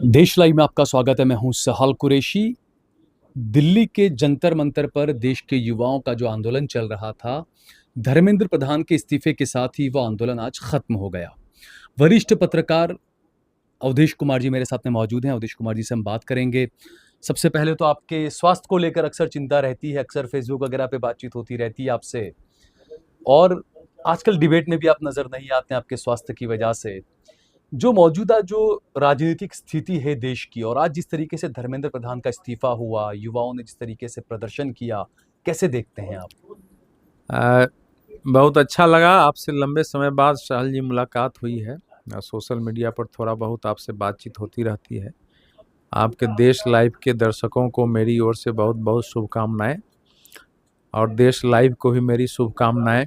देश लाइव में आपका स्वागत है। मैं हूं सहाल कुरैशी। दिल्ली के जंतर मंतर पर देश के युवाओं का जो आंदोलन चल रहा था, धर्मेंद्र प्रधान के इस्तीफे के साथ ही वो आंदोलन आज खत्म हो गया। वरिष्ठ पत्रकार अवधेश कुमार जी मेरे साथ में मौजूद हैं। अवधेश कुमार जी से हम बात करेंगे। सबसे पहले तो आपके स्वास्थ्य को लेकर अक्सर चिंता रहती है, अक्सर फेसबुक वगैरह पे बातचीत होती रहती है आपसे, और आजकल डिबेट में भी आप नजर नहीं आते हैं आपके स्वास्थ्य की वजह से। जो मौजूदा जो राजनीतिक स्थिति है देश की, और आज जिस तरीके से धर्मेंद्र प्रधान का इस्तीफा हुआ, युवाओं ने जिस तरीके से प्रदर्शन किया, कैसे देखते हैं आप? अ, बहुत अच्छा लगा आपसे। लंबे समय बाद शाहल जी मुलाकात हुई है। सोशल मीडिया पर थोड़ा बहुत आपसे बातचीत होती रहती है। आपके देश लाइव के दर्शकों को मेरी ओर से बहुत बहुत शुभकामनाएं, और देश लाइव को भी मेरी शुभकामनाएं।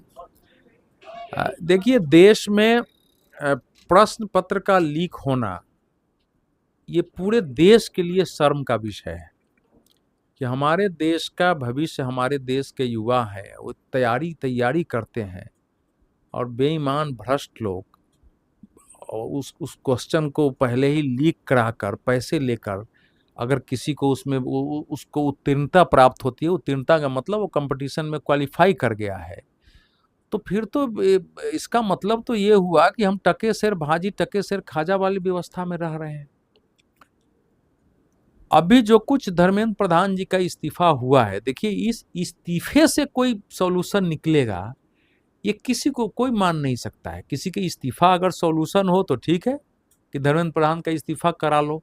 देखिए, देश में प्रश्न पत्र का लीक होना ये पूरे देश के लिए शर्म का विषय है कि हमारे देश का भविष्य, हमारे देश के युवा हैं, वो तैयारी करते हैं, और बेईमान भ्रष्ट लोग और उस क्वेश्चन को पहले ही लीक कराकर पैसे लेकर, अगर किसी को उसमें उसको उत्तीर्णता प्राप्त होती है, उत्तीर्णता का मतलब वो कंपटीशन में क्वालिफाई कर गया है, तो फिर तो इसका मतलब तो ये हुआ कि हम टके सिर भाजी टके सिर खाजा वाली व्यवस्था में रह रहे हैं। अभी जो कुछ धर्मेंद्र प्रधान जी का इस्तीफा हुआ है, देखिए, इस इस्तीफे से कोई सॉल्यूशन निकलेगा ये किसी को कोई मान नहीं सकता है। किसी के इस्तीफा अगर सॉल्यूशन हो तो ठीक है कि धर्मेंद्र प्रधान का इस्तीफा करा लो।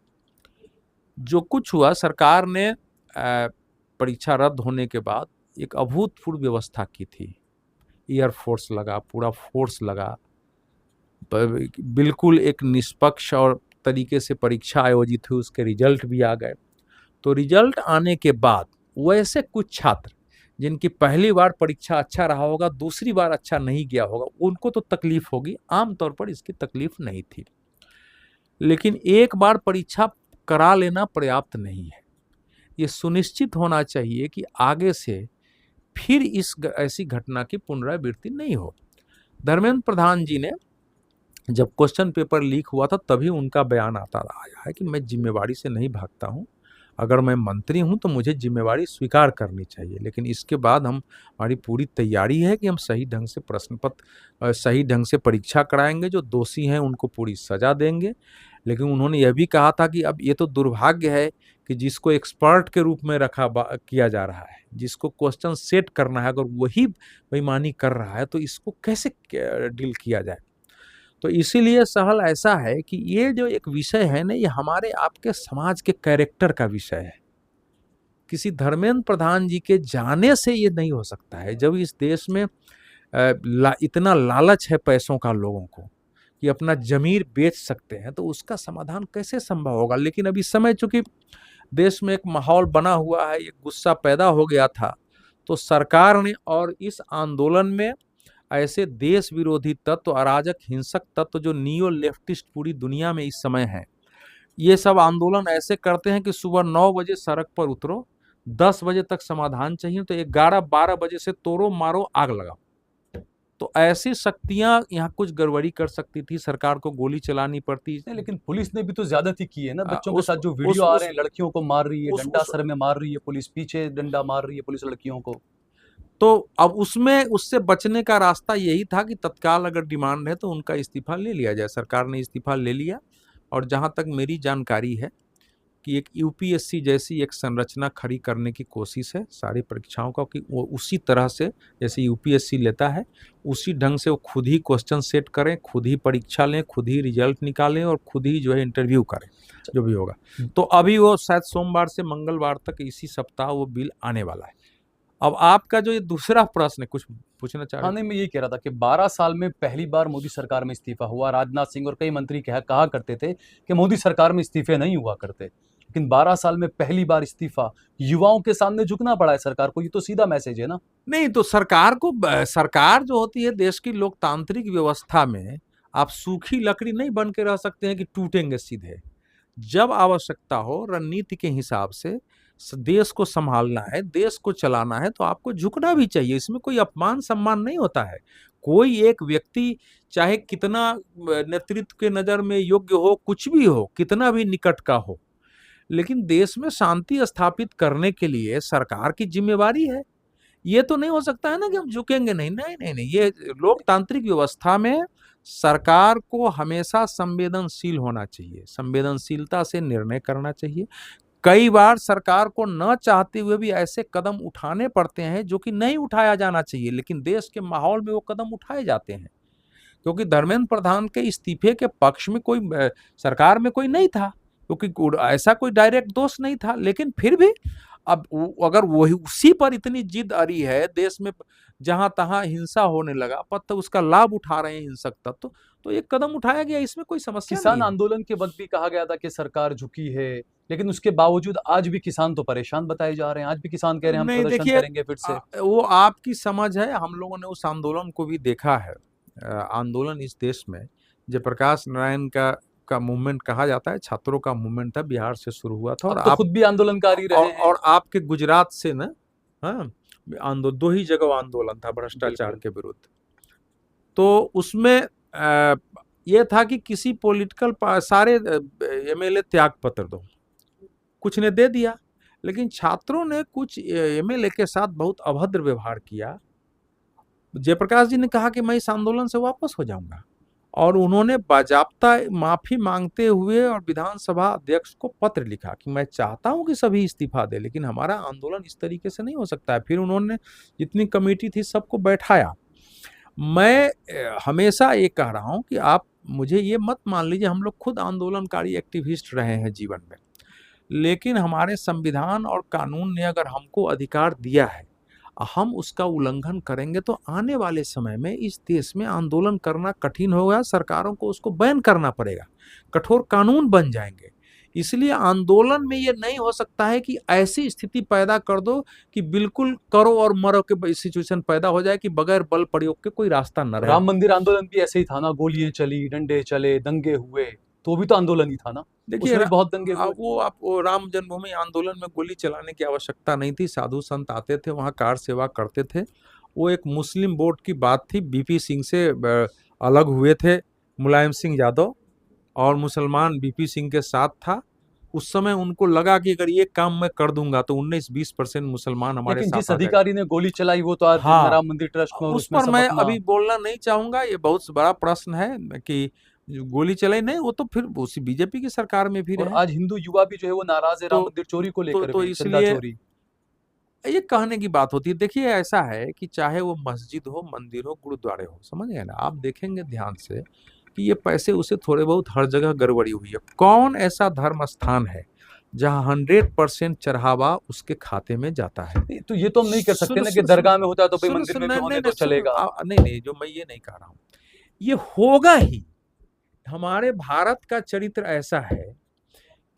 जो कुछ हुआ, सरकार ने परीक्षा रद्द होने के बाद एक अभूतपूर्व व्यवस्था की थी। एयरफोर्स लगा, पूरा फोर्स लगा, बिल्कुल एक निष्पक्ष और तरीके से परीक्षा आयोजित हुई, उसके रिजल्ट भी आ गए। तो रिजल्ट आने के बाद वैसे कुछ छात्र जिनकी पहली बार परीक्षा अच्छा रहा होगा, दूसरी बार अच्छा नहीं गया होगा, उनको तो तकलीफ होगी। आमतौर पर इसकी तकलीफ नहीं थी, लेकिन एक बार परीक्षा करा लेना पर्याप्त नहीं है। ये सुनिश्चित होना चाहिए कि आगे से फिर ऐसी घटना की पुनरावृत्ति नहीं हो। धर्मेंद्र प्रधान जी ने जब क्वेश्चन पेपर लीक हुआ था, तभी उनका बयान आता आया है कि मैं जिम्मेवारी से नहीं भागता हूं। अगर मैं मंत्री हूं तो मुझे जिम्मेवारी स्वीकार करनी चाहिए, लेकिन इसके बाद हमारी पूरी तैयारी है कि हम सही ढंग से प्रश्न पत्र, सही ढंग से परीक्षा कराएंगे, जो दोषी हैं उनको पूरी सजा देंगे। लेकिन उन्होंने यह भी कहा था कि अब ये तो दुर्भाग्य है कि जिसको एक्सपर्ट के रूप में किया जा रहा है, जिसको क्वेश्चन सेट करना है, अगर वही बेईमानी कर रहा है तो इसको कैसे डील किया जाए। तो इसीलिए सहल ऐसा है कि ये जो एक विषय है ना, ये हमारे आपके समाज के कैरेक्टर का विषय है। किसी धर्मेंद्र प्रधान जी के जाने से ये नहीं हो सकता है। जब इस देश में इतना लालच है पैसों का लोगों को कि अपना जमीर बेच सकते हैं, तो उसका समाधान कैसे संभव होगा। लेकिन अभी समय, चूंकि देश में एक माहौल बना हुआ है, एक गुस्सा पैदा हो गया था, तो सरकार ने और इस आंदोलन में ऐसे देश विरोधी तत्व, अराजक हिंसक तत्व जो नियो लेफ्टिस्ट पूरी दुनिया में इस समय है, ये सब आंदोलन ऐसे करते हैं कि सुबह 9 बजे सड़क पर उतरो, 10 बजे तक समाधान चाहिए तो 11-12 बजे से तोड़ो मारो आग लगाओ। तो ऐसी शक्तियां यहाँ कुछ गड़बड़ी कर सकती थी, सरकार को गोली चलानी पड़ती। नहीं, लेकिन पुलिस ने भी तो ज्यादती की है ना। बच्चों के उस साथ जो उस वीडियो आ उस रहे हैं, लड़कियों को मार रही है, उस डंडा उस सर में मार रही है पुलिस, पीछे डंडा मार रही है पुलिस लड़कियों को। तो अब उसमें उससे बचने का रास्ता यही था कि तत्काल अगर डिमांड है तो उनका इस्तीफा ले लिया जाए। सरकार ने इस्तीफा ले लिया, और जहां तक मेरी जानकारी है कि एक यूपीएससी जैसी एक संरचना खड़ी करने की कोशिश है सारी परीक्षाओं का, कि वो उसी तरह से जैसे यूपीएससी लेता है, उसी ढंग से वो खुद ही क्वेश्चन सेट करें, खुद ही परीक्षा लें, खुद ही रिजल्ट निकालें, और खुद ही जो है इंटरव्यू करें, जो भी होगा। तो अभी वो शायद सोमवार से मंगलवार तक, इसी सप्ताह वो बिल आने वाला है। अब आपका जो ये दूसरा प्रश्न है, कुछ पूछना चाह रहे हाँ, थे? नहीं, मैं यही कह रहा था कि 12 साल में पहली बार मोदी सरकार में इस्तीफा हुआ। राजनाथ सिंह और कई मंत्री कहा करते थे कि मोदी सरकार में इस्तीफे नहीं हुआ करते, लेकिन 12 साल में पहली बार इस्तीफा। युवाओं के सामने झुकना पड़ा है सरकार को, ये तो सीधा मैसेज है ना। नहीं, तो सरकार जो होती है देश की लोकतांत्रिक व्यवस्था में, आप सूखी लकड़ी नहीं बन के रह सकते हैं कि टूटेंगे सीधे। जब आवश्यकता हो रणनीति के हिसाब से देश को संभालना है, देश को चलाना है, तो आपको झुकना भी चाहिए। इसमें कोई अपमान सम्मान नहीं होता है। कोई एक व्यक्ति चाहे कितना नेतृत्व के नजर में योग्य हो, कुछ भी हो, कितना भी निकट का हो, लेकिन देश में शांति स्थापित करने के लिए सरकार की जिम्मेवारी है। ये तो नहीं हो सकता है ना कि हम झुकेंगे नहीं। नहीं नहीं नहीं, ये लोकतांत्रिक व्यवस्था में सरकार को हमेशा संवेदनशील होना चाहिए, संवेदनशीलता से निर्णय करना चाहिए। कई बार सरकार को न चाहते हुए भी ऐसे कदम उठाने पड़ते हैं जो कि नहीं उठाया जाना चाहिए, लेकिन देश के माहौल में वो कदम उठाए जाते हैं। क्योंकि धर्मेंद्र प्रधान के इस्तीफे के पक्ष में कोई सरकार में कोई नहीं था, क्योंकि ऐसा कोई डायरेक्ट दोष नहीं था, लेकिन फिर भी अब अगर वही उसी पर इतनी जिद अड़ी है, देश में जहां तहां हिंसा होने लगा, पत्ता उसका लाभ उठा रहे हैं हिंसक तत्व, तो एक कदम उठाया गया, इसमें कोई समस्या नहीं किसान है। आंदोलन के वक्त भी कहा गया था कि सरकार झुकी है, लेकिन उसके बावजूद आज भी किसान तो परेशान बताए जा रहे हैं। आज भी किसान कह रहे हैं हम नहीं प्रदर्शन देखिए, करेंगे फिर से। वो आपकी समझ है, हम लोगों ने उस आंदोलन को भी देखा है। आंदोलन इस देश में जयप्रकाश नारायण का मूवमेंट कहा जाता है, छात्रों का मूवमेंट था, बिहार से शुरू हुआ था। और अब तो आप खुद भी आंदोलनकारी रहे हैं। और आपके गुजरात से ना, हाँ, दो ही जगह आंदोलन था भ्रष्टाचार के विरुद्ध। तो उसमें ये था कि किसी पॉलिटिकल सारे एमएलए त्याग पत्र दो, कुछ ने दे दिया, लेकिन छात्रों ने कुछ एमएलए के साथ बहुत अभद्र व्यवहार किया। जयप्रकाश जी ने कहा कि मैं इस आंदोलन से वापस हो जाऊंगा, और उन्होंने बाजाप्ता माफी मांगते हुए और विधानसभा अध्यक्ष को पत्र लिखा कि मैं चाहता हूं कि सभी इस्तीफा दे, लेकिन हमारा आंदोलन इस तरीके से नहीं हो सकता है। फिर उन्होंने जितनी कमेटी थी सबको बैठाया। मैं हमेशा ये कह रहा हूं कि आप मुझे ये मत मान लीजिए, हम लोग खुद आंदोलनकारी एक्टिविस्ट रहे हैं जीवन में, लेकिन हमारे संविधान और कानून ने अगर हमको अधिकार दिया है, हम उसका उल्लंघन करेंगे तो आने वाले समय में इस देश में आंदोलन करना कठिन होगा, सरकारों को उसको बैन करना पड़ेगा, कठोर कानून बन जाएंगे। इसलिए आंदोलन में ये नहीं हो सकता है कि ऐसी स्थिति पैदा कर दो कि बिल्कुल करो और मरो के सिचुएशन पैदा हो जाए कि बगैर बल प्रयोग के कोई रास्ता न रहे। राम मंदिर आंदोलन भी ऐसे ही था ना, गोलियां चली, डंडे चले, दंगे हुए, तो भी तो आंदोलन ही था ना। देखिए, उसमें भी बहुत दंगे हुए। वो राम जन्मभूमि आंदोलन में गोली चलाने की आवश्यकता नहीं थी। साधु संत आते थे वहाँ, कार सेवा करते थे। वो एक मुस्लिम वोट की बात थी, बीपी सिंह से अलग हुए थे मुलायम सिंह यादव, और मुसलमान बीपी सिंह के साथ था। उस समय उनको लगा कि अगर ये काम मैं कर दूंगा तो 19-20% मुसलमान हमारे लेकिन साथ जिस आ जाएंगे। अधिकारी ने गोली चलाई वो तो आज हाँ, राम मंदिर ट्रस्ट में, और उस उसमें पर सब मैं अपना। अभी बोलना नहीं चाहूंगा, ये बहुत बड़ा प्रश्न है कि जो गोली चलाई, नहीं, वो तो फिर उसी बीजेपी की सरकार में भी और रहे। आज हिंदू युवा भी जो है वो नाराज है राम तो मंदिर चोरी को लेकर तो भी, चंदा इसलिए चोरी। ये कहने की बात होती है। देखिए, ऐसा है कि चाहे वो मस्जिद हो, मंदिर हो, गुरुद्वारे हो, समझ गए ना, आप देखेंगे ध्यान से कि ये पैसे उसे थोड़े बहुत हर जगह गड़बड़ी हुई है। कौन ऐसा धर्म स्थान है जहां 100% चढ़ावा उसके खाते में जाता है? तो ये तो हम नहीं कर सकते सुनो ना कि सुनो दरगाह में होता है तो भाई सुनो मंदिर सुनो में भी नहीं होने नहीं तो सुनो, चलेगा। नहीं नहीं, जो मैं ये नहीं कह रहा हूं, ये होगा ही। हमारे भारत का चरित्र ऐसा है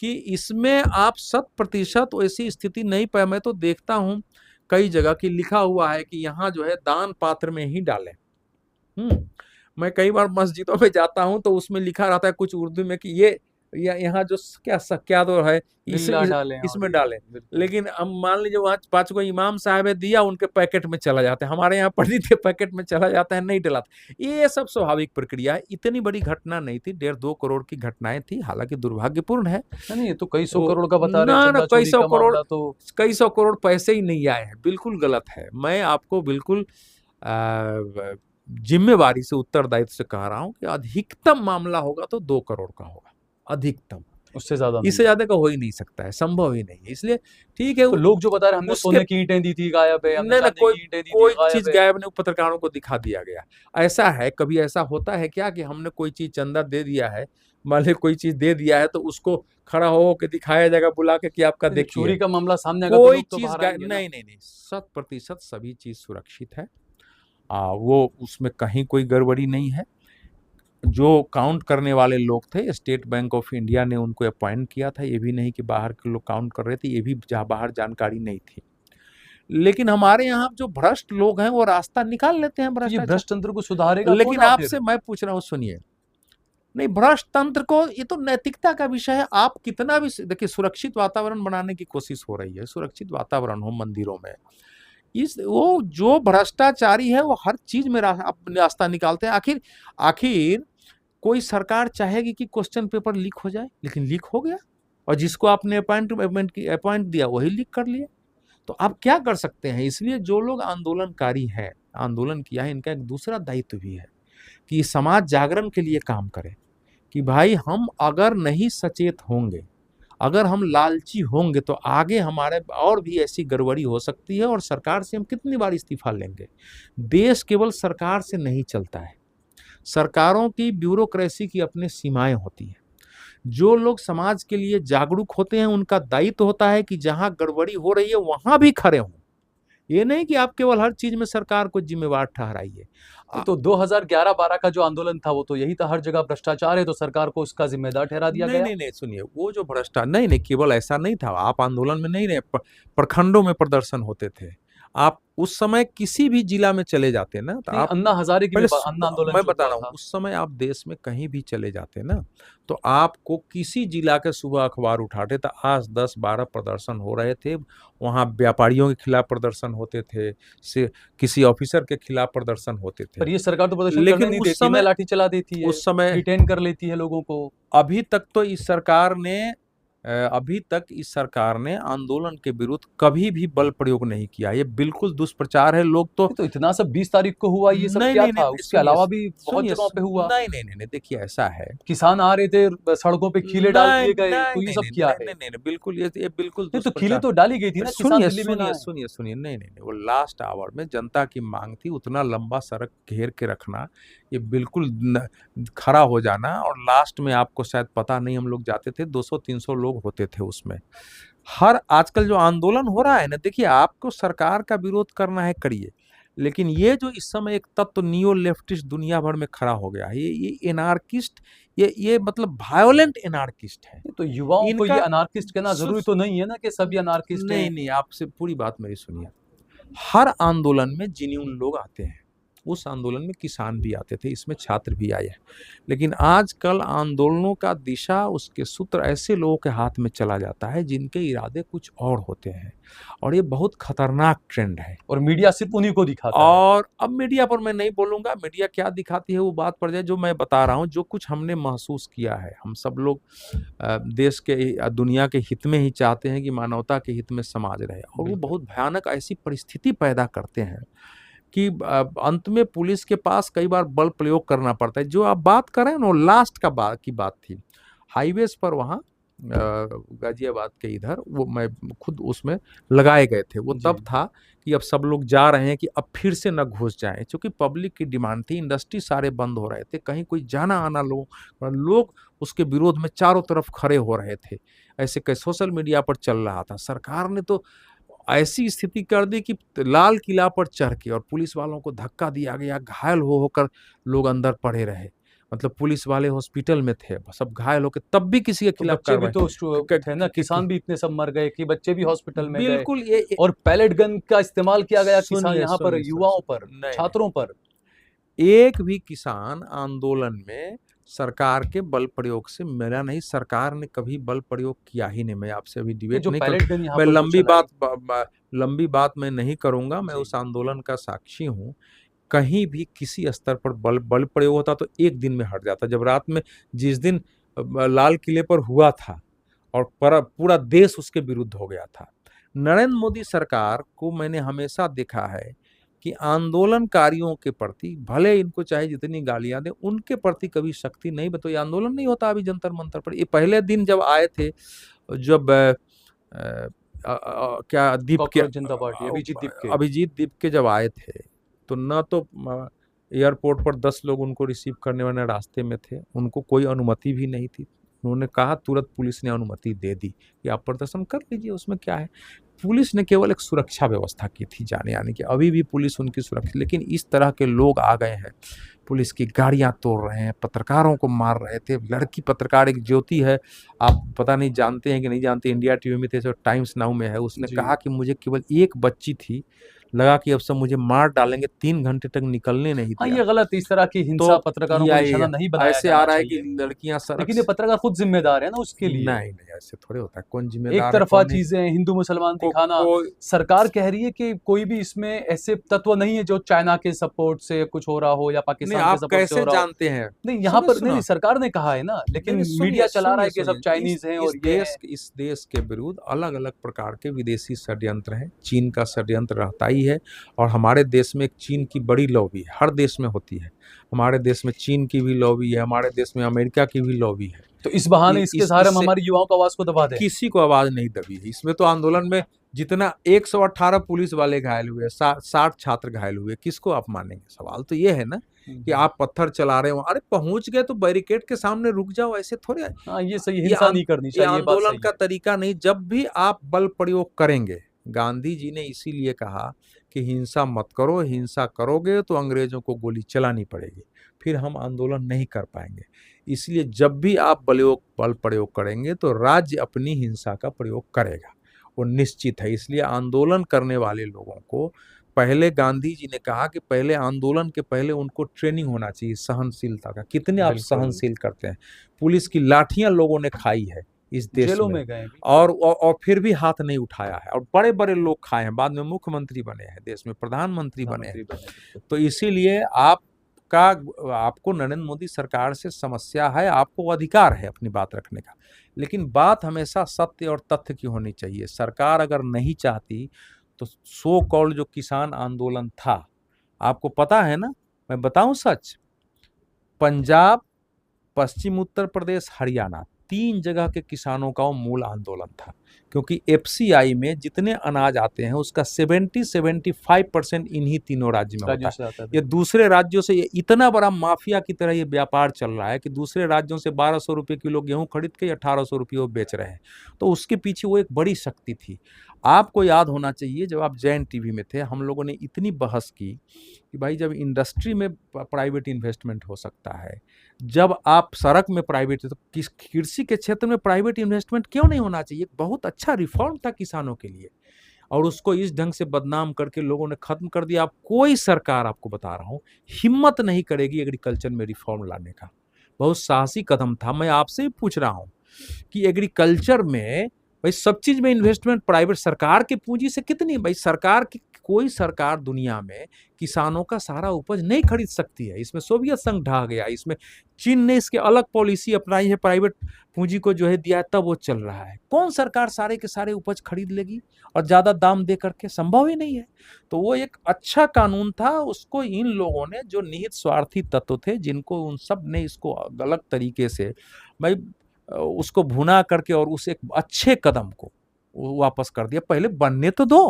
कि इसमें आप 100% ऐसी स्थिति नहीं पाए। मैं तो देखता हूं कई जगह की लिखा हुआ है कि यहाँ जो है दान पात्र में ही डालें। मैं कई बार मस्जिदों में जाता हूं तो उसमें लिखा रहता है कुछ उर्दू में कि ये यहाँ जो क्या तो है लिल्ला डालें और इसमें ये, डालें। बिल्कुल। लेकिन अब मान लीजिए वहाँ 5 को इमाम साहब है दिया, उनके पैकेट में चला जाता है। हमारे यहाँ पंडित के पैकेट में चला जाता है, नहीं डलाता। ये सब स्वाभाविक प्रक्रिया है, इतनी बड़ी घटना नहीं थी, 1.5-2 करोड़ की घटनाएं थी, हालांकि दुर्भाग्यपूर्ण है। नहीं ये तो कई सौ तो करोड़ का बता रहे हैं, ना चंदा कई चोरी सौ का करोड़, मामला तो। कई सौ करोड़ पैसे ही नहीं आए हैं, बिल्कुल गलत है। मैं आपको बिल्कुल जिम्मेवारी से, उत्तरदायित्व से कह रहा हूं कि अधिकतम मामला होगा तो 2 करोड़ का होगा, अधिकतम। उससे ज्यादा नहीं। इससे ज्यादा का हो ही नहीं सकता है, संभव ही नहीं है। इसलिए ठीक है, तो लोग जो बता रहे हैं हमने उसके सोने की ईंटें दी थी गायब है, हमने नहीं ना, चांदी की ईंटें दी थी कोई गायब चीज है। गायब नहीं, पत्रकारों को दिखा दिया गया। ऐसा है, कभी ऐसा होता है क्या कि हमने कोई चीज चंदा दे दिया है, मान ली कोई चीज दे दिया है, तो उसको खड़ा हो के दिखाया जाएगा बुला के कि आपका चोरी देखिए का मामला सामने आएगा तो कोई लोग तो चीज बाहर आएंगे ना। नहीं नहीं नहीं, 100% सभी चीज सुरक्षित है। वो उसमें कहीं कोई गड़बड़ी नहीं है। जो काउंट करने वाले लोग थे, स्टेट बैंक ऑफ इंडिया ने उनको अपॉइंट किया था, ये भी नहीं कि बाहर के लोग काउंट कर रहे थे, ये भी बाहर जानकारी नहीं थी। लेकिन हमारे यहाँ जो भ्रष्ट लोग हैं वो रास्ता निकाल लेते हैं तो ये भ्रष्टाचार। भ्रष्ट तंत्र को सुधारेगा लेकिन कौन आपसे आखिर? मैं पूछ रहा हूँ, सुनिए, नहीं, भ्रष्ट तंत्र को, ये तो नैतिकता का विषय है। आप कितना भी देखिए, सुरक्षित वातावरण बनाने की कोशिश हो रही है, सुरक्षित वातावरण हो मंदिरों में, इस वो जो भ्रष्टाचारी है वो हर चीज में रास्ता निकालते हैं। आखिर आखिर कोई सरकार चाहेगी कि क्वेश्चन पेपर लीक हो जाए, लेकिन लीक हो गया, और जिसको आपने अपॉइंट दिया वही लीक कर लिया। तो आप क्या कर सकते हैं? इसलिए जो लोग आंदोलनकारी हैं, आंदोलन किया है, इनका एक दूसरा दायित्व भी है कि समाज जागरण के लिए काम करें, कि भाई हम अगर नहीं सचेत होंगे, अगर हम लालची होंगे, तो आगे हमारे और भी ऐसी गड़बड़ी हो सकती है, और सरकार से हम कितनी बार इस्तीफा लेंगे। देश केवल सरकार से नहीं चलता है, सरकारों की ब्यूरोक्रेसी की अपनी सीमाएं होती हैं। जो लोग समाज के लिए जागरूक होते हैं, उनका दायित्व होता है कि जहां गड़बड़ी हो रही है वहां भी खड़े हों। ये नहीं कि आप केवल हर चीज में सरकार को जिम्मेवार ठहराइए। तो 2011-12 का जो आंदोलन था वो तो यही था, हर जगह भ्रष्टाचार है तो सरकार को उसका जिम्मेदार ठहरा दिया नहीं गया। नहीं नहीं, सुनिए, वो जो भ्रष्टाचार, नहीं नहीं, केवल ऐसा नहीं था। आप आंदोलन में नहीं रहे, प्रखंडों में प्रदर्शन होते थे। आप उस समय किसी भी जिला में चले जाते ना, तो नहीं, आप अन्ना हजारे की पहले अन्ना आंदोलन मैं जो बता हुआ रहा हूँ, था। उस समय आप देश में कहीं भी चले जाते ना, तो आपको किसी जिला के सुबह अखबार उठाते तो आज 10-12 प्रदर्शन हो रहे थे। वहां व्यापारियों के खिलाफ प्रदर्शन होते थे, से किसी ऑफिसर के खिलाफ प्रदर्शन होते थे। पर ये सरकार तो प्रदर्शन लेकिन करने नहीं देती ना, लाठी चला देती है, उस समय डिटेन कर लेती है लोगों को। अभी तक तो इस सरकार ने अभी तक इस सरकार ने आंदोलन के विरुद्ध कभी भी बल प्रयोग नहीं किया। ये बिल्कुल दुष्प्रचार है। लोग तो तो इतना सब 20 तारीख को हुआ, ये सब नहीं क्या नहीं था? नहीं, उसके सुनिए अलावा भी बहुत सुनिए, जगहों पे हुआ। नहीं नहीं नहीं नहीं, देखिए ऐसा है, किसान आ रहे थे, सड़कों पे खीले डाल नहीं दिए गए, नहीं तो ये नहीं सब नहीं क्या नहीं है? नहीं नहीं, बिल्कुल ये बिल्कुल नहीं तो खीले दुष्प्रचार। तो डाली गई थी ना, किसान सुनिए दिल्ली में ना सुनिए आए। सुनिए सुनिए, नहीं नहीं नहीं, वो लास्ट आवर में जनता की मांग थी, उतना लंबा सड़क घेर के रखना, ये बिल्कुल खड़ा हो जाना। और लास्ट में आपको शायद पता नहीं, हम लोग जाते थे, 200-300 लोग होते थे उसमें। हर आजकल जो आंदोलन हो रहा है ना, देखिए, आपको सरकार का विरोध करना है, करिए, लेकिन ये जो इस समय एक तत्व नियो लेफ्टिस्ट दुनिया भर में खड़ा हो गया है, ये एनार्किस्ट, ये मतलब वायोलेंट एनार्किस्ट है। तो युवाओं को ये इनका अनार्किस्ट कहना जरूरी तो नहीं है ना कि सभी अनार्किस्ट नहीं हैं। नहीं, आपसे पूरी बात मेरी सुनिए। हर आंदोलन में जेन्युइन लोग आते हैं। उस आंदोलन में किसान भी आते थे, इसमें छात्र भी आए हैं। लेकिन आजकल आंदोलनों का दिशा, उसके सूत्र ऐसे लोगों के हाथ में चला जाता है जिनके इरादे कुछ और होते हैं, और ये बहुत खतरनाक ट्रेंड है। और मीडिया सिर्फ उन्हीं को दिखाता है। और अब मीडिया पर मैं नहीं बोलूंगा, मीडिया क्या दिखाती है वो बात पर जाए। जो मैं बता रहा हूँ, जो कुछ हमने महसूस किया है, हम सब लोग देश के, दुनिया के हित में ही चाहते हैं कि मानवता के हित में समाज रहे, और वो बहुत भयानक ऐसी परिस्थिति पैदा करते हैं कि अंत में पुलिस के पास कई बार बल प्रयोग करना पड़ता है। जो आप बात कर रहे हैं ना, वो लास्ट की बात थी, हाईवेज पर वहाँ गाजियाबाद के इधर, वो मैं खुद उसमें लगाए गए थे। वो तब था कि अब सब लोग जा रहे हैं कि अब फिर से न घुस जाएं, क्योंकि पब्लिक की डिमांड थी, इंडस्ट्री सारे बंद हो रहे थे, कहीं कोई जाना आना लोग उसके विरोध में चारों तरफ खड़े हो रहे थे। ऐसे कई सोशल मीडिया पर चल रहा था। सरकार ने तो ऐसी स्थिति कर दी कि लाल किला पर चढ़ के और पुलिस वालों को धक्का दिया गया, घायल होकर लोग अंदर पड़े रहे। मतलब पुलिस वाले हॉस्पिटल में थे, सब घायल होकर, तब भी किसी के तो खिलाफ बच्चे भी कार्रवाई तो थे ना, किसान भी इतने सब मर गए कि बच्चे भी हॉस्पिटल में गए। बिल्कुल और पैलेट गन का इस्तेमाल किया गया किसान सुनिए यहाँ पर, सुनिए युवाओं पर, नहीं छात्रों पर। एक भी किसान आंदोलन में सरकार के बल प्रयोग से मिला नहीं। सरकार ने कभी बल प्रयोग किया ही नहीं। मैं आपसे अभी डिबेट जो नहीं पैलेट कर, गन यहाँ मैं पर जो लंबी बात मैं नहीं करूंगा। मैं उस आंदोलन का साक्षी हूँ। कहीं भी किसी स्तर पर बल प्रयोग होता तो एक दिन में हट जाता। जब रात में, जिस दिन लाल किले पर हुआ था, और पूरा देश उसके विरुद्ध हो गया था। नरेंद्र मोदी सरकार को मैंने हमेशा देखा है कि आंदोलनकारियों के प्रति, भले इनको चाहे जितनी गालियां दें, उनके प्रति कभी शक्ति नहीं। तो ये आंदोलन नहीं होता अभी जंतर मंतर पर। ये पहले दिन जब आए थे, जब क्या दीप के, जनता पार्टी, अभिजीत दीप के जब आए थे, तो न तो एयरपोर्ट पर 10 लोग उनको रिसीव करने वाले रास्ते में थे, उनको कोई अनुमति भी नहीं थी। उन्होंने कहा, तुरंत पुलिस ने अनुमति दे दी कि आप प्रदर्शन कर लीजिए, उसमें क्या है। पुलिस ने केवल एक सुरक्षा व्यवस्था की थी जाने आने की, अभी भी पुलिस उनकी सुरक्षा। लेकिन इस तरह के लोग आ गए हैं, पुलिस की गाड़ियां तोड़ रहे हैं, पत्रकारों को मार रहे थे। लड़की पत्रकार, एक ज्योति है, आप पता नहीं जानते हैं कि नहीं जानते, इंडिया टीवी में थे, जो टाइम्स नाउ में है, उसने कहा कि मुझे केवल एक बच्ची थी, लगा कि अब सब मुझे मार डालेंगे, 3 घंटे तक निकलने नहीं हाँ, दिया। ये गलत, इस तरह की हिंसा तो पत्रकारों को निशाना या नहीं बनाया ऐसे आ जाना रहा है कि चाहिए। लड़कियां सड़क लेकिन ये से, पत्रकार खुद ज़िम्मेदार है ना उसके लिए। नहीं नहीं ऐसे थोड़े होता है, कौन एक जिम्मेदार है तरफ़ा कौन नहीं। चीज़ें हिंदू-मुसलमान को, दिखाना, को सरकार कह रही है कि कोई भी इसमें ऐसे तत्व नहीं है जो चाइना के सपोर्ट से कुछ हो रहा हो या नहीं, पाकिस्तान के आप सपोर्ट से हो कैसे रहा हो। जानते हैं? नहीं, यहाँ सुनिए पर नहीं, नहीं, सुनो, सरकार ने कहा है ना, नहीं लेकिन नहीं, मीडिया सुनिए चला रहा सुनिए है कि ये सब सुनिए, चाइनीज़ हैं और ये हैं। इस देश के विरुद्ध अलग अलग प्रकार के विदेशी षड्यंत्र हैं। चीन का षड्यंत्र रहता ही है, और हमारे देश में एक चीन की बड़ी लॉबी है, हर देश में होती है। हमारे देश में चीन की भी लॉबी है, हमारे देश में अमेरिका की भी लॉबी है। तो इस बहाने इसके सहारे हम इससे हमारी युवाओं की आवाज़ को दबा दें। किसी को आवाज नहीं दबी है। इसमें तो आंदोलन में जितना 118 पुलिस वाले घायल हुए, 60 छात्र घायल हुए, किसको आप मानेंगे? सवाल तो ये है ना कि आप पत्थर चला रहे हो, अरे पहुंच गए तो बैरिकेड के सामने रुक जाओ, ऐसे थोड़े। हाँ, ये सही है, ये हिंसा नहीं करनी ये चाहिए, ये बात आंदोलन सही का है। तरीका नहीं। जब भी आप बल प्रयोग करेंगे, गांधी जी ने इसीलिए कहा कि हिंसा मत करो, हिंसा करोगे तो अंग्रेजों को गोली चलानी पड़ेगी, फिर हम आंदोलन नहीं कर पाएंगे। इसलिए जब भी आप बल प्रयोग करेंगे तो राज्य अपनी हिंसा का प्रयोग करेगा, वो निश्चित है। इसलिए आंदोलन करने वाले लोगों को पहले, गांधी जी ने कहा कि पहले आंदोलन के पहले उनको ट्रेनिंग होना चाहिए सहनशीलता का। कितने आप बिल्कुल। सहनशील करते हैं? पुलिस की लाठियां लोगों ने खाई है इस देश जेलों में, में गए, और फिर भी हाथ नहीं उठाया है, और बड़े बड़े लोग खाए हैं, बाद में मुख्यमंत्री बने हैं, देश में प्रधानमंत्री बने हैं। बिल्कुल। तो इसीलिए आपको नरेंद्र मोदी सरकार से समस्या है, आपको अधिकार है अपनी बात रखने का, लेकिन बात हमेशा सत्य और तथ्य की होनी चाहिए। सरकार अगर नहीं चाहती तो सो कॉल्ड जो किसान आंदोलन था, आपको पता है ना, मैं बताऊं सच, पंजाब, पश्चिम उत्तर प्रदेश, हरियाणा, 3 जगह के किसानों का वो मूल आंदोलन था। क्योंकि एफसीआई में जितने अनाज आते हैं उसका 70-75% इन्हीं तीनों राज्य में होता राज्यों है। से आता है, ये बिल्कुल। दूसरे राज्यों से, ये इतना बड़ा माफिया की तरह ये व्यापार चल रहा है कि दूसरे राज्यों से 1200 रुपये किलो गेहूं खरीद के 1800 रुपये वो बेच रहे हैं। तो उसके पीछे वो एक बड़ी शक्ति थी। आपको याद होना चाहिए, जब आप जैन टीवी में थे, हम लोगों ने इतनी बहस की कि भाई जब इंडस्ट्री में प्राइवेट इन्वेस्टमेंट हो सकता है, जब आप सड़क में प्राइवेट, तो किस कृषि के क्षेत्र में प्राइवेट इन्वेस्टमेंट क्यों नहीं होना चाहिए? बहुत अच्छा रिफॉर्म था किसानों के लिए, और उसको इस ढंग से बदनाम करके लोगों ने खत्म कर दिया। आप कोई सरकार, आपको बता रहा हूं, हिम्मत नहीं करेगी एग्रीकल्चर में रिफॉर्म लाने का। बहुत साहसी कदम था। मैं आपसे भी पूछ रहा हूं कि एग्रीकल्चर में भाई सब चीज में इन्वेस्टमेंट प्राइवेट, सरकार की पूंजी से कितनी, भाई सरकार की कोई सरकार दुनिया में किसानों का सारा उपज नहीं खरीद सकती है। इसमें सोवियत संघ ढह गया, इसमें चीन ने इसके अलग पॉलिसी अपनाई है, प्राइवेट पूंजी को जो है दिया है, तब वो चल रहा है। कौन सरकार सारे के सारे उपज खरीद लेगी और ज्यादा दाम दे करके? संभव ही नहीं है। तो वो एक अच्छा कानून था, उसको इन लोगों ने, जो निहित स्वार्थी तत्व थे, जिनको, उन सब ने इसको गलत तरीके से भाई उसको भुना करके और उस एक अच्छे कदम को वापस कर दिया। पहले बनने तो दो,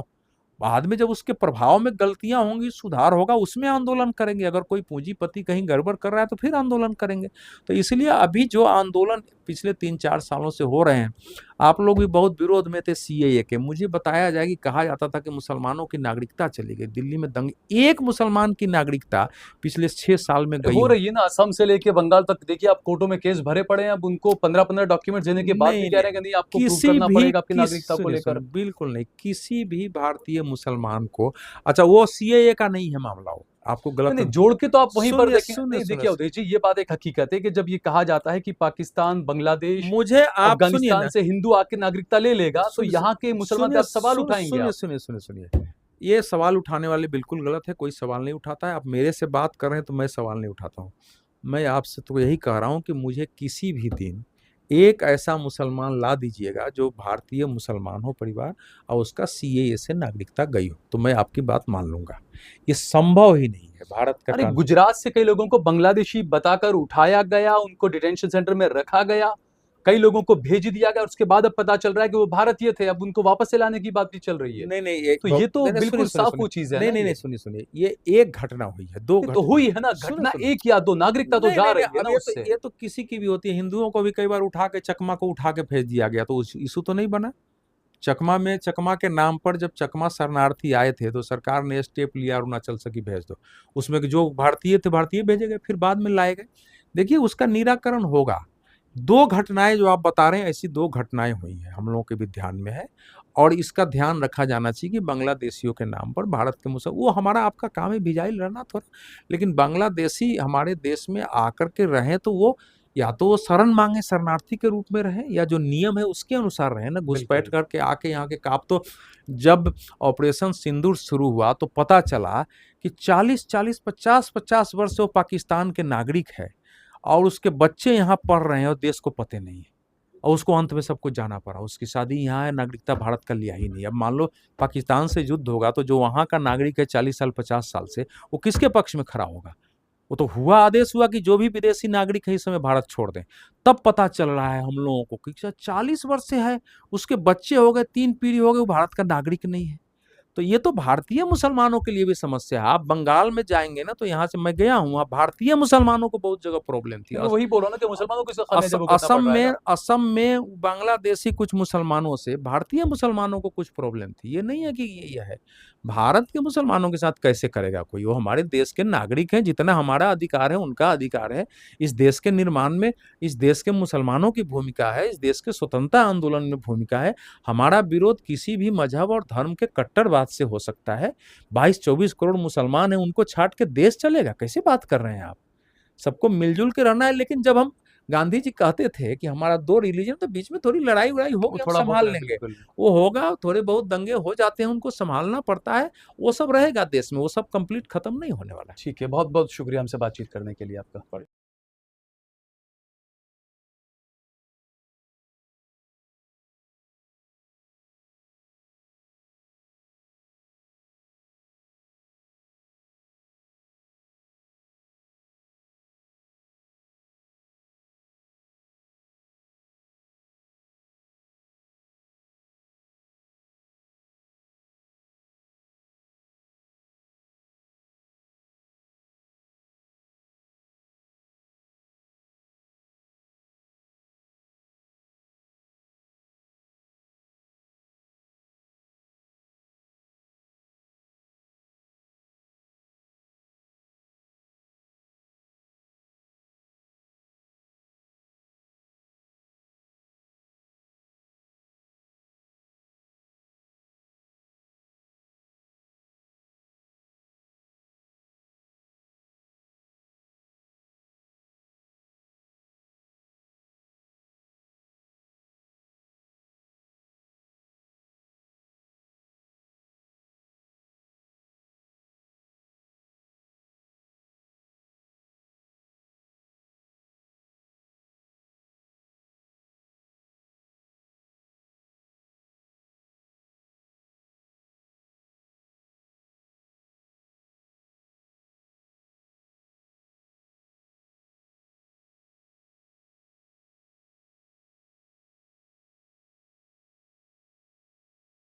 बाद में जब उसके प्रभाव में गलतियां होंगी, सुधार होगा, उसमें आंदोलन करेंगे। अगर कोई पूंजीपति कहीं गड़बड़ कर रहा है तो फिर आंदोलन करेंगे। तो इसलिए अभी जो आंदोलन पिछले 3-4 सालों से हो रहे हैं, आप लोग भी बहुत विरोध में थे सीएए के। मुझे बताया जाए कि कहा जाता था कि मुसलमानों की नागरिकता चली गई, दिल्ली में दंगे, एक मुसलमान की नागरिकता पिछले 6 साल में गई हो रही है ना, असम से लेके बंगाल तक। देखिए, आप कोर्टों में केस भरे पड़े हैं, अब उनको 15-15 डॉक्यूमेंट देने के बाद भी नहीं कह नहीं, रहे हैं कि नहीं, आपको प्रूव करना पड़ेगा आपकी नागरिकता को सुनिए लेकर। सुनिए, बिल्कुल नहीं, किसी भी भारतीय मुसलमान को, अच्छा वो सीएए का नहीं है मामला, वो आपको नहीं, गलत, नहीं, जोड़ के तो आप वहीं पर सुनिए देखें। सुनिए नहीं, सुनिए, देखिए अवधेश जी, ये बात एक हकीकत है कि जब ये कहा जाता है कि पाकिस्तान, बांग्लादेश, मुझे आप सुनिए अफगानिस्तान ना, से हिंदू आके नागरिकता ले लेगा, तो यहाँ के मुसलमान पे सुनिए आप सवाल उठाएंगे सुनिए आप। सुनिए सुनिए सुनिए, ये सवाल उठाने वाले बिल्कुल गलत है, कोई सवाल नहीं उठाता है। आप मेरे से बात कर रहे हैं तो मैं सवाल नहीं उठाता हूँ। मैं आपसे तो यही कह रहा हूँ कि मुझे किसी भी दिन एक ऐसा मुसलमान ला दीजिएगा जो भारतीय मुसलमान हो परिवार, और उसका सीएए से नागरिकता गई हो, तो मैं आपकी बात मान लूंगा। ये संभव ही नहीं है भारत का अरे, कानून। गुजरात से कई लोगों को बांग्लादेशी बताकर उठाया गया, उनको डिटेंशन सेंटर में रखा गया, कई लोगों को भेज दिया गया, उसके बाद अब पता चल रहा है कि वो भारतीय थे, अब उनको वापस से लाने की बात भी चल रही है। नहीं नहीं, तो ये तो नहीं नहीं, सुनिए बिल्कुल सुनिए साफ सुनिए, वो चीज है नहीं ना नहीं नहीं, ये। सुनिए सुनिए, ये एक घटना हुई है, दो ये तो घटना, हुई है ना सुनिए घटना, सुनिए, एक या दो नागरिकता तो नहीं जा नहीं नहीं, रही है अब ना उससे। ये तो किसी की भी होती है। हिंदुओं को भी कई बार उठा के, चकमा को उठा के भेज दिया गया, तो इशू तो नहीं बना। चकमा में, चकमा के नाम पर जब चकमा शरणार्थी आए थे तो सरकार ने स्टेप लिया, अरुणाचल से कि भेज दो, उसमें जो भारतीय थे भारतीय भेजे गए, फिर बाद में लाए गए। देखिए उसका निराकरण होगा। 2 घटनाएँ जो आप बता रहे हैं, ऐसी 2 घटनाएँ हुई हैं, हम लोगों के भी ध्यान में है और इसका ध्यान रखा जाना चाहिए कि बांग्लादेशियों के नाम पर भारत के मुसल वो हमारा आपका काम है भिजाइल रहना थोड़ा, लेकिन बांग्लादेशी हमारे देश में आकर के रहें तो वो या तो वो शरण माँगे, शरणार्थी के रूप में रहें या जो नियम है उसके अनुसार रहें ना, घुसपैठ बिल्कुल। करके आके यहाँ के आप तो जब ऑपरेशन सिंदूर शुरू हुआ तो पता चला कि 40-40, 50-50 वर्ष से वो पाकिस्तान के नागरिक है और उसके बच्चे यहाँ पढ़ रहे हैं और देश को पते नहीं है और उसको अंत में सब कुछ जाना पड़ा। उसकी शादी यहाँ है, नागरिकता भारत का लिया ही नहीं। अब मान लो पाकिस्तान से युद्ध होगा तो जो वहाँ का नागरिक है 40 साल 50 साल से, वो किसके पक्ष में खड़ा होगा? वो तो हुआ आदेश हुआ कि जो भी विदेशी नागरिक है इस समय भारत छोड़ दें। तब पता चल रहा है हम लोगों को कि 40 वर्ष से है, उसके बच्चे हो गए, 3 पीढ़ी हो गए, वो भारत का नागरिक नहीं है। तो ये तो भारतीय मुसलमानों के लिए भी समस्या है। आप बंगाल में जाएँगे ना तो यहाँ से मैं गया हूँ, वहाँ भारतीय मुसलमानों को बहुत जगह प्रॉब्लम थी। मैं वही बोल रहा हूँ ना कि मुसलमानों को इसका खामियाजा भुगतना पड़ रहा है ना। असम में बांग्लादेशी कुछ मुसलमानों से भारतीय मुसलमानों को कुछ प्रॉब्लम थी। ये नहीं है कि ये है। भारत के मुसलमानों के साथ कैसे करेगा कोई? वो हमारे देश के नागरिक हैं, जितना हमारा अधिकार है, उनका अधिकार है। इस देश के निर्माण में इस देश के मुसलमानों की भूमिका है, इस देश के स्वतंत्रता आंदोलन में भूमिका है। हमारा विरोध किसी भी मज़हब और धर्म के कट्टरवाद से हो सकता है। 22-24 करोड़ मुसलमान हैं, उनको छाँट के देश चलेगा? कैसे बात कर रहे हैं आप? सबको मिलजुल के रहना है, लेकिन जब हम गांधी जी कहते थे कि हमारा 2 रिलीजन, तो बीच में थोड़ी लड़ाई-वड़ाई वो होगी, हम थोड़ा बहुत संभाल रहे, लेंगे। बिल्कुल। वो होगा, थोड़े बहुत दंगे हो जाते हैं, उनको संभालना पड़ता है, वो सब रहेगा देश में, वो सब कंप्लीट खत्म नहीं होने वाला है। ठीक है, बहुत-बहुत शुक्रिया हमसे बातचीत करने के लिए आपका।